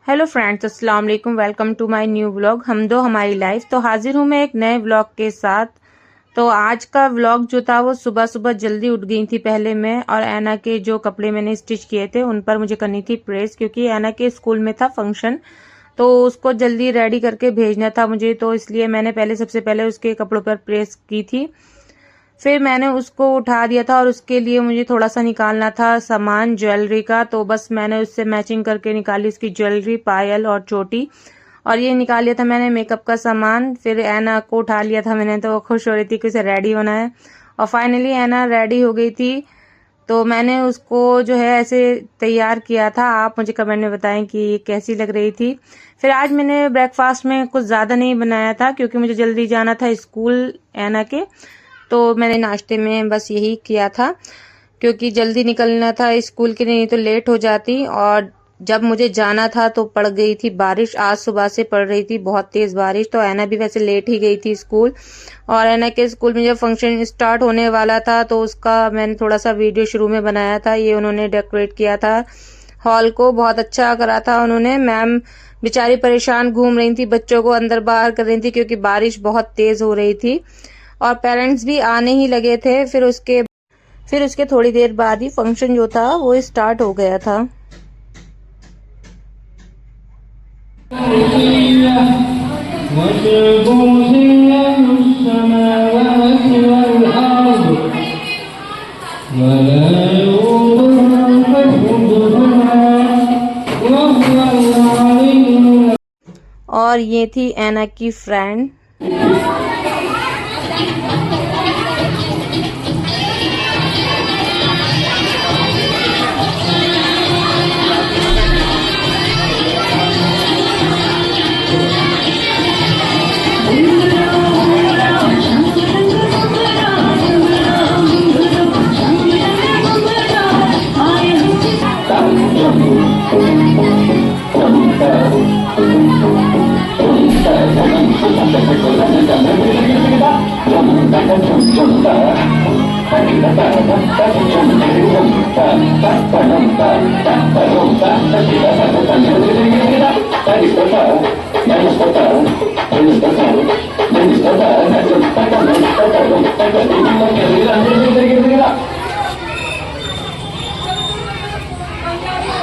Hello friends, अस्सलाम वालेकुम। Welcome to my new vlog हम दो हमारी लाइफ। तो हाजिर हूँ मैं एक नए व्लॉग के साथ। तो आज का व्लॉग जो था वो सुबह सुबह जल्दी उठ गई थी पहले मैं, और ऐना के जो कपड़े मैंने स्टिच किए थे उन पर मुझे करनी थी प्रेस, क्योंकि ऐना के स्कूल में था फंक्शन, तो उसको जल्दी रेडी करके भेजना था मुझे। तो इसलिए मैंने सबसे पहले उसके कपड़ों पर प्रेस की थी। फिर मैंने उसको उठा दिया था और उसके लिए मुझे थोड़ा सा निकालना था सामान ज्वेलरी का। तो बस मैंने उससे मैचिंग करके निकाली उसकी ज्वेलरी, पायल और चोटी, और ये निकाल लिया था मैंने मेकअप का सामान। फिर ऐना को उठा लिया था मैंने, तो वो खुश हो रही थी कि उसे रेडी होना है। और फाइनली ऐना रेडी हो गई थी। तो मैंने उसको जो है ऐसे तैयार किया था। आप मुझे कमेंट में बताएं कि ये कैसी लग रही थी। फिर आज मैंने ब्रेकफास्ट में कुछ ज़्यादा नहीं बनाया था, क्योंकि मुझे जल्दी जाना था स्कूल ऐना के। तो मैंने नाश्ते में बस यही किया था, क्योंकि जल्दी निकलना था स्कूल के लिए, नहीं तो लेट हो जाती। और जब मुझे जाना था तो पड़ गई थी बारिश। आज सुबह से पड़ रही थी बहुत तेज बारिश। तो ऐना भी वैसे लेट ही गई थी स्कूल। और ऐना के स्कूल में जब फंक्शन स्टार्ट होने वाला था तो उसका मैंने थोड़ा सा वीडियो शुरू में बनाया था। ये उन्होंने डेकोरेट किया था हॉल को, बहुत अच्छा करा था उन्होंने। मैम बेचारी परेशान घूम रही थी, बच्चों को अंदर बाहर कर रही थी क्योंकि बारिश बहुत तेज हो रही थी। और पेरेंट्स भी आने ही लगे थे। फिर उसके थोड़ी देर बाद ही फंक्शन जो था वो स्टार्ट हो गया था। और ये थी ऐना की फ्रेंड।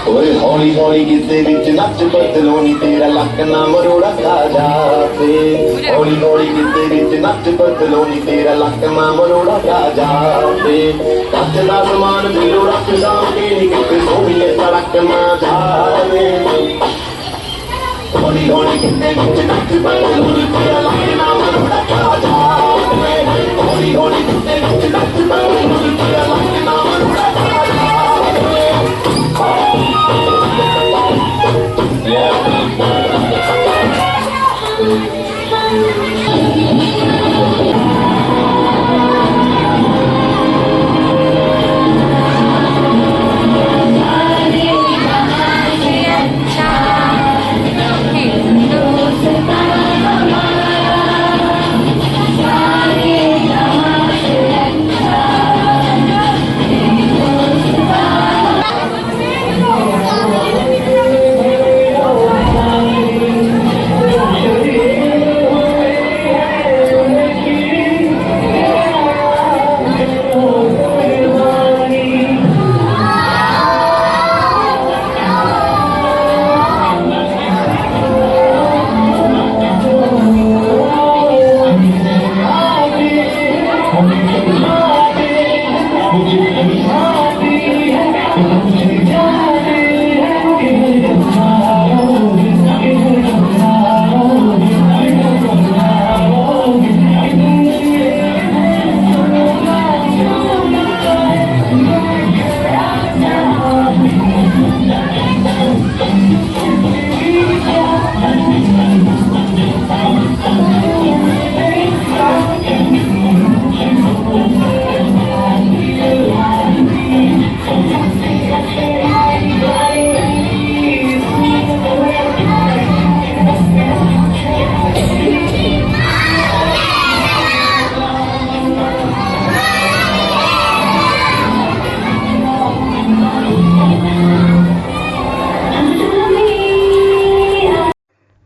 ओए हौली हौली गिद्दे विच नच बदलोनी तेरा लक ना मरोड़ा खा जाते। हौली हौली गिद्दे विच नच बदलोनी तेरा लक ना मरोड़ा खा जाते। कच दा समान दिलो रख जाके नी किते सोहणीए सड़क ना जावे। हौली हौली गिद्दे विच नच बदलोनी तेरा लक ना मरोड़ा खा जाते। हौली हौली गिद्दे विच नच बदलोनी तेरा लक ना मरोड़ा खा जावे।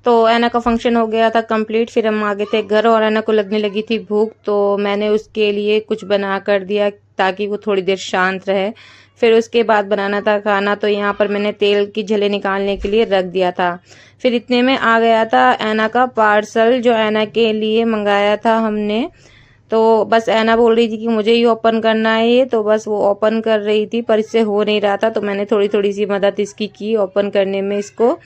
तो ऐना का फंक्शन हो गया था कंप्लीट। फिर हम आ गए थे घर और ऐना को लगने लगी थी भूख, तो मैंने उसके लिए कुछ बना कर दिया ताकि वो थोड़ी देर शांत रहे। फिर उसके बाद बनाना था खाना, तो यहाँ पर मैंने तेल की झले निकालने के लिए रख दिया था। फिर इतने में आ गया था ऐना का पार्सल जो ऐना के लिए मंगाया था हमने। तो बस ऐना बोल रही थी कि मुझे ही ओपन करना है ये, तो बस वो ओपन कर रही थी पर इससे हो नहीं रहा था, तो मैंने थोड़ी थोड़ी सी मदद इसकी की ओपन करने में इसको।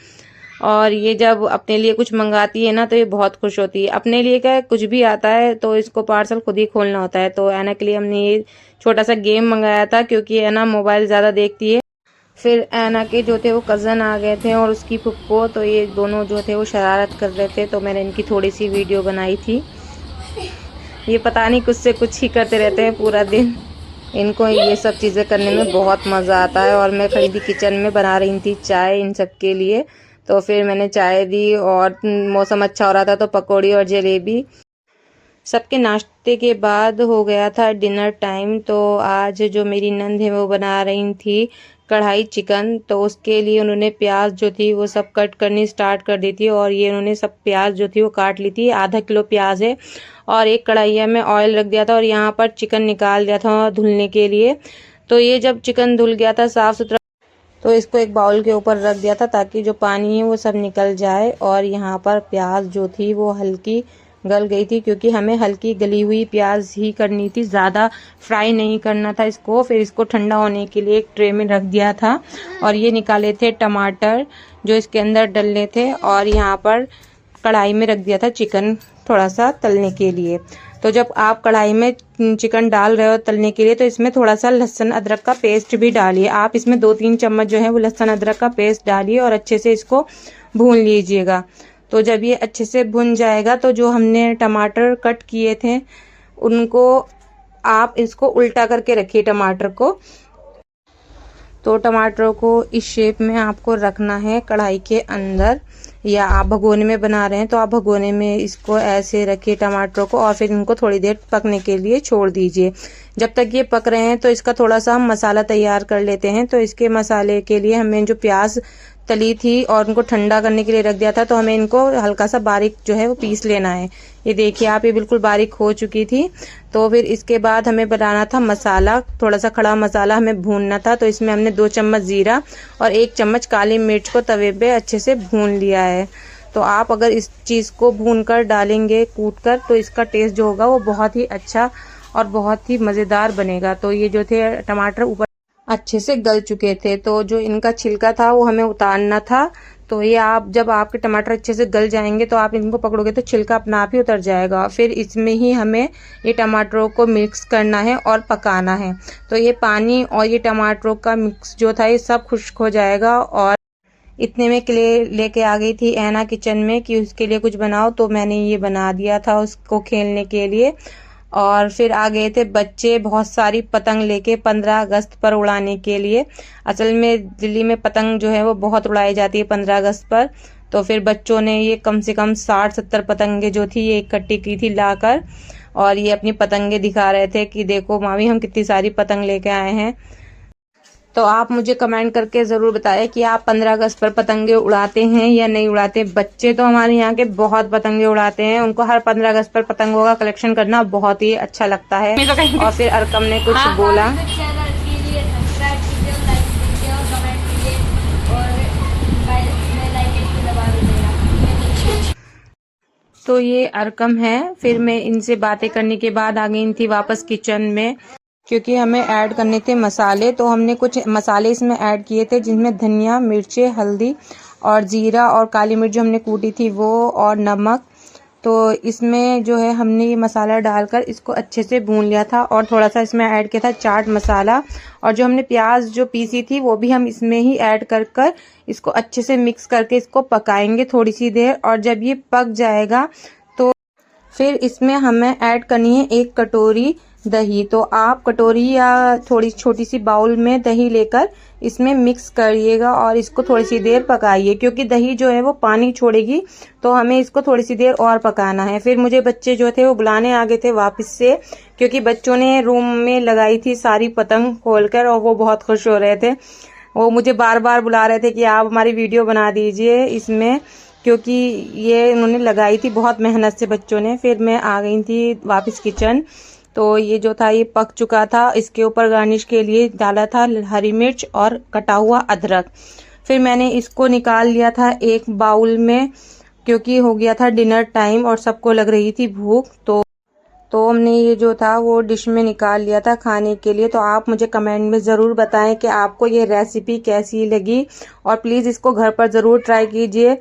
और ये जब अपने लिए कुछ मंगाती है ना तो ये बहुत खुश होती है। अपने लिए क्या कुछ भी आता है तो इसको पार्सल खुद ही खोलना होता है। तो ऐना के लिए हमने ये छोटा सा गेम मंगाया था क्योंकि ऐना मोबाइल ज़्यादा देखती है। फिर ऐना के जो थे वो कज़न आ गए थे और उसकी फुप्पो, तो ये दोनों जो थे वो शरारत कर रहे थे, तो मैंने इनकी थोड़ी सी वीडियो बनाई थी। ये पता नहीं कुछ से कुछ ही करते रहते हैं पूरा दिन। इनको ये सब चीज़ें करने में बहुत मज़ा आता है। और मैं खड़ी थी किचन में बना रही थी चाय इन सब के लिए, तो फिर मैंने चाय दी और मौसम अच्छा हो रहा था तो पकौड़ी और जलेबी। सबके नाश्ते के बाद हो गया था डिनर टाइम। तो आज जो मेरी नंद है वो बना रही थी कढ़ाई चिकन, तो उसके लिए उन्होंने प्याज जो थी वो सब कट करनी स्टार्ट कर दी थी। और ये उन्होंने सब प्याज जो थी वो काट ली थी। आधा किलो प्याज है और एक कढ़ाई में ऑयल रख दिया था और यहाँ पर चिकन निकाल दिया था धुलने के लिए। तो ये जब चिकन धुल गया था साफ़ सुथरा, तो इसको एक बाउल के ऊपर रख दिया था ताकि जो पानी है वो सब निकल जाए। और यहाँ पर प्याज जो थी वो हल्की गल गई थी क्योंकि हमें हल्की गली हुई प्याज ही करनी थी, ज़्यादा फ्राई नहीं करना था इसको। फिर इसको ठंडा होने के लिए एक ट्रे में रख दिया था और ये निकाले थे टमाटर जो इसके अंदर डलने थे। और यहाँ पर कढ़ाई में रख दिया था चिकन थोड़ा सा तलने के लिए। तो जब आप कढ़ाई में चिकन डाल रहे हो तलने के लिए तो इसमें थोड़ा सा लहसुन अदरक का पेस्ट भी डालिए। आप इसमें 2-3 चम्मच जो है वो लहसुन अदरक का पेस्ट डालिए और अच्छे से इसको भून लीजिएगा। तो जब ये अच्छे से भुन जाएगा तो जो हमने टमाटर कट किए थे उनको आप इसको उल्टा करके रखिए टमाटर को। तो टमाटरों को इस शेप में आपको रखना है कढ़ाई के अंदर, या आप भगोने में बना रहे हैं तो आप भगोने में इसको ऐसे रखिए टमाटरों को और फिर इनको थोड़ी देर पकने के लिए छोड़ दीजिए। जब तक ये पक रहे हैं तो इसका थोड़ा सा हम मसाला तैयार कर लेते हैं। तो इसके मसाले के लिए हमें जो प्याज तली थी और उनको ठंडा करने के लिए रख दिया था, तो हमें इनको हल्का सा बारीक जो है वो पीस लेना है। ये देखिए आप, ये बिल्कुल बारीक हो चुकी थी। तो फिर इसके बाद हमें बनाना था मसाला, थोड़ा सा खड़ा मसाला हमें भूनना था। तो इसमें हमने 2 चम्मच जीरा और 1 चम्मच काली मिर्च को तवे पे अच्छे से भून लिया है। तो आप अगर इस चीज़ को भून कर डालेंगे कूट कर तो इसका टेस्ट जो होगा वो बहुत ही अच्छा और बहुत ही मज़ेदार बनेगा। तो ये जो थे टमाटर ऊपर अच्छे से गल चुके थे, तो जो इनका छिलका था वो हमें उतारना था। तो ये आप जब आपके टमाटर अच्छे से गल जाएंगे तो आप इनको पकड़ोगे तो छिलका अपना आप ही उतर जाएगा। फिर इसमें ही हमें ये टमाटरों को मिक्स करना है और पकाना है। तो ये पानी और ये टमाटरों का मिक्स जो था ये सब खुश्क हो जाएगा। और इतने में क्ले लेके आ गई थी ऐना किचन में कि उसके लिए कुछ बनाओ, तो मैंने ये बना दिया था उसको खेलने के लिए। और फिर आ गए थे बच्चे बहुत सारी पतंग लेके 15 अगस्त पर उड़ाने के लिए। असल में दिल्ली में पतंग जो है वो बहुत उड़ाई जाती है 15 अगस्त पर। तो फिर बच्चों ने ये कम से कम 60-70 पतंगे जो थी ये इकट्ठी की थी लाकर, और ये अपनी पतंगे दिखा रहे थे कि देखो मामी हम कितनी सारी पतंग लेके आए हैं। तो आप मुझे कमेंट करके ज़रूर बताएं कि आप 15 अगस्त पर पतंगे उड़ाते हैं या नहीं उड़ाते। बच्चे तो हमारे यहाँ के बहुत पतंगे उड़ाते हैं, उनको हर 15 अगस्त पर पतंगों का कलेक्शन करना बहुत ही अच्छा लगता है। और फिर अरकम ने कुछ बोला। तो ये अरकम है। फिर मैं इनसे बातें करने के बाद आ गई थी वापस किचन में, क्योंकि हमें ऐड करने थे मसाले। तो हमने कुछ मसाले इसमें ऐड किए थे जिनमें धनिया, मिर्चें, हल्दी और जीरा और काली मिर्च जो हमने कूटी थी वो, और नमक। तो इसमें जो है हमने ये मसाला डालकर इसको अच्छे से भून लिया था। और थोड़ा सा इसमें ऐड किया था चाट मसाला, और जो हमने प्याज जो पीसी थी वो भी हम इसमें ही ऐड कर इसको अच्छे से मिक्स करके इसको पकाएंगे थोड़ी सी देर। और जब ये पक जाएगा तो फिर इसमें हमें ऐड करनी है 1 कटोरी दही। तो आप कटोरी या थोड़ी छोटी सी बाउल में दही लेकर इसमें मिक्स करिएगा और इसको थोड़ी सी देर पकाइए, क्योंकि दही जो है वो पानी छोड़ेगी, तो हमें इसको थोड़ी सी देर और पकाना है। फिर मुझे बच्चे जो थे वो बुलाने आ गए थे वापस से, क्योंकि बच्चों ने रूम में लगाई थी सारी पतंग खोलकर और वो बहुत खुश हो रहे थे। वो मुझे बार बार बुला रहे थे कि आप हमारी वीडियो बना दीजिए इसमें। क्योंकि ये उन्होंने लगाई थी बहुत मेहनत से बच्चों ने। फिर मैं आ गई थी वापस किचन, तो ये जो था ये पक चुका था। इसके ऊपर गार्निश के लिए डाला था हरी मिर्च और कटा हुआ अदरक। फिर मैंने इसको निकाल लिया था एक बाउल में, क्योंकि हो गया था डिनर टाइम और सबको लग रही थी भूख। तो हमने ये जो था वो डिश में निकाल लिया था खाने के लिए। तो आप मुझे कमेंट में ज़रूर बताएं कि आपको ये रेसिपी कैसी लगी, और प्लीज़ इसको घर पर ज़रूर ट्राई कीजिए।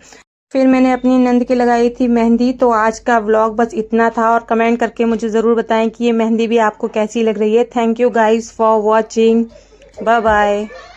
फिर मैंने अपनी नंद की लगाई थी मेहंदी। तो आज का व्लॉग बस इतना था, और कमेंट करके मुझे ज़रूर बताएं कि ये मेहंदी भी आपको कैसी लग रही है। Thank you guys for watching. Bye bye.